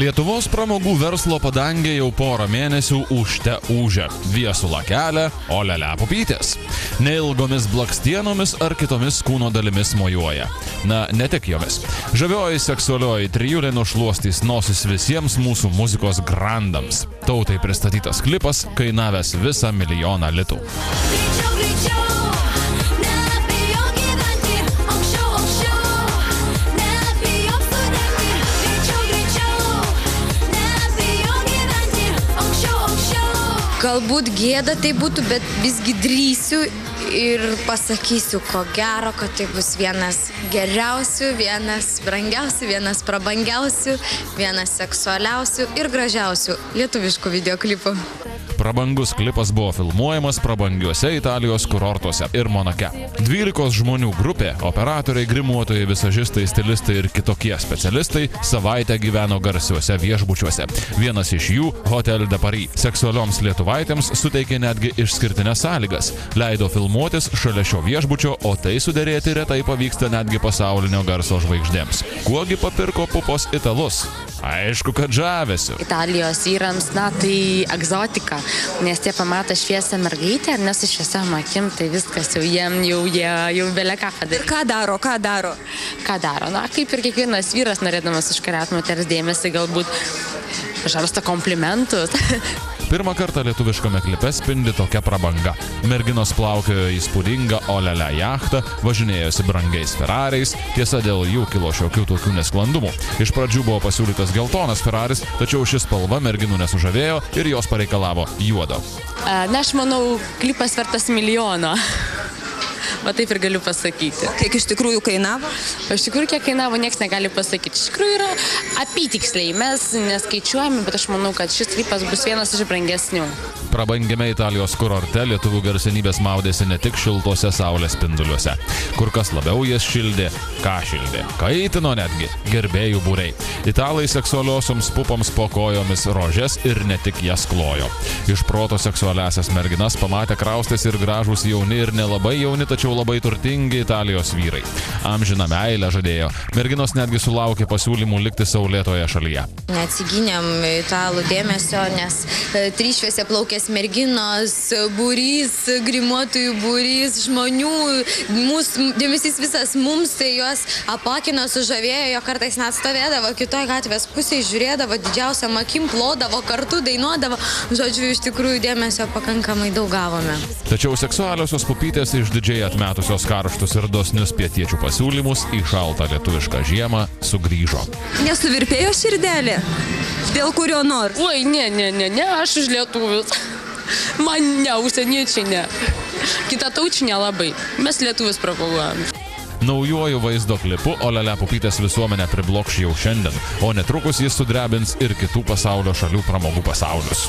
Lietuvos pramogų verslo padangė jau porą mėnesių ūžte ūžia. Viesulą kelia, o lele pupytės. Neilgomis blakstienomis ar kitomis kūno dalimis mojuoja. Na, ne tik jomis. Žavioji seksualioji trijulė nušluostys nosis visiems mūsų muzikos grandams. Tautai pristatytas klipas, kainavęs visą 1 milijoną litų. Galbūt gėda tai būtų, bet visgi drįsiu ir pasakysiu, ko gero, kad tai bus vienas geriausių, vienas brangiausių, vienas prabangiausių, vienas seksualiausių ir gražiausių lietuviškų videoklipų. Prabangus klipas buvo filmuojamas prabangiuose Italijos kurortuose ir Monake. 12 žmonių grupė, operatoriai, grimuotojai, visažistai, stilistai ir kitokie specialistai savaitę gyveno garsiuose viešbučiuose. Vienas iš jų – Hotel de Paris. Seksualioms lietuvaitėms suteikė netgi išskirtinės sąlygas. Leido filmuotis šalia šio viešbučio, o tai suderėti retai pavyksta netgi pasaulinio garso žvaigždėms. Kuogi papirko pupos italus? Aišku, kad žavesiu. Italijos vyrams, na, tai egzotika, nes tie pamato šviesą mergaitę, ar nesu šviesiam akim, tai viskas jau belia ką padaryti. Ką daro? Ką daro? Na, kaip ir kiekvienas vyras, norėdamas užkariauti moters dėmesį, galbūt žarsto komplimentus. Pirmą kartą lietuviškame klipe spindi tokia prabanga. Merginos plaukiojo įspūdinga olele jachtą, važinėjosi brangiais Ferrariais, tiesa dėl jų kilo šiokių tokių nesklandumų. Iš pradžių buvo pasiūlytas geltonas Ferraris, tačiau ši spalva merginų nesužavėjo ir jos pareikalavo juodo. Na, aš manau, klipas vertas 1 milijono. Va taip ir galiu pasakyti. Kiek iš tikrųjų kainavo? Iš tikrųjų, kiek kainavo, niekas negali pasakyti. Iš tikrųjų yra apytiksliai, mes neskaičiuojame, bet aš manau, kad šis klipas bus vienas iš brangesnių. Prabangiame Italijos kurorte lietuvių garsenybės maudėsi ne tik šiltuose saulės spinduliuose. Kur kas labiau jas šildė, ką šildė. Kaitino netgi gerbėjų būriai. Italai seksualiosioms pupoms po kojomis rožes ir ne tik jas klojo. Iš proto seksualiasias merginas pamatę kraustės ir gražūs jauni ir nelabai jauni, tačiau labai turtingi Italijos vyrai. Amžiną meilę žadėjo. Merginos netgi sulaukė pasiūlymų likti saulėtoje šalyje. Neatsigynėm italų dėmesio, nes 3 šviesiaplaukės merginos, būrys, grimuotojų būrys, žmonių, mūsų dėmesys visas mums, tai juos apakino, sužavėjo, jo kartais net stovėdavo kitoje gatvės pusėje, žiūrėdavo didžiausiam akim, plodavo kartu, dainuodavo. Žodžiu, iš tikrųjų dėmesio pakankamai daug gavome. Tačiau seksualiosios pupytės išdidžiai atmetusios karštus ir dosnius pietiečių pasiūlymus į šaltą lietuvišką žiemą sugrįžo. Nesuvirpėjo širdelė? Dėl kurio nors? Oi, ne, aš už lietuvius. Man ne, užsieniečiai ne. Kitataučiai nelabai. Mes lietuvius propaguojam. Naujuoju vaizdo klipu olele pupytės visuomenę priblokš jau šiandien, o netrukus jis sudrebins ir kitų pasaulio šalių pramogų pasaulius.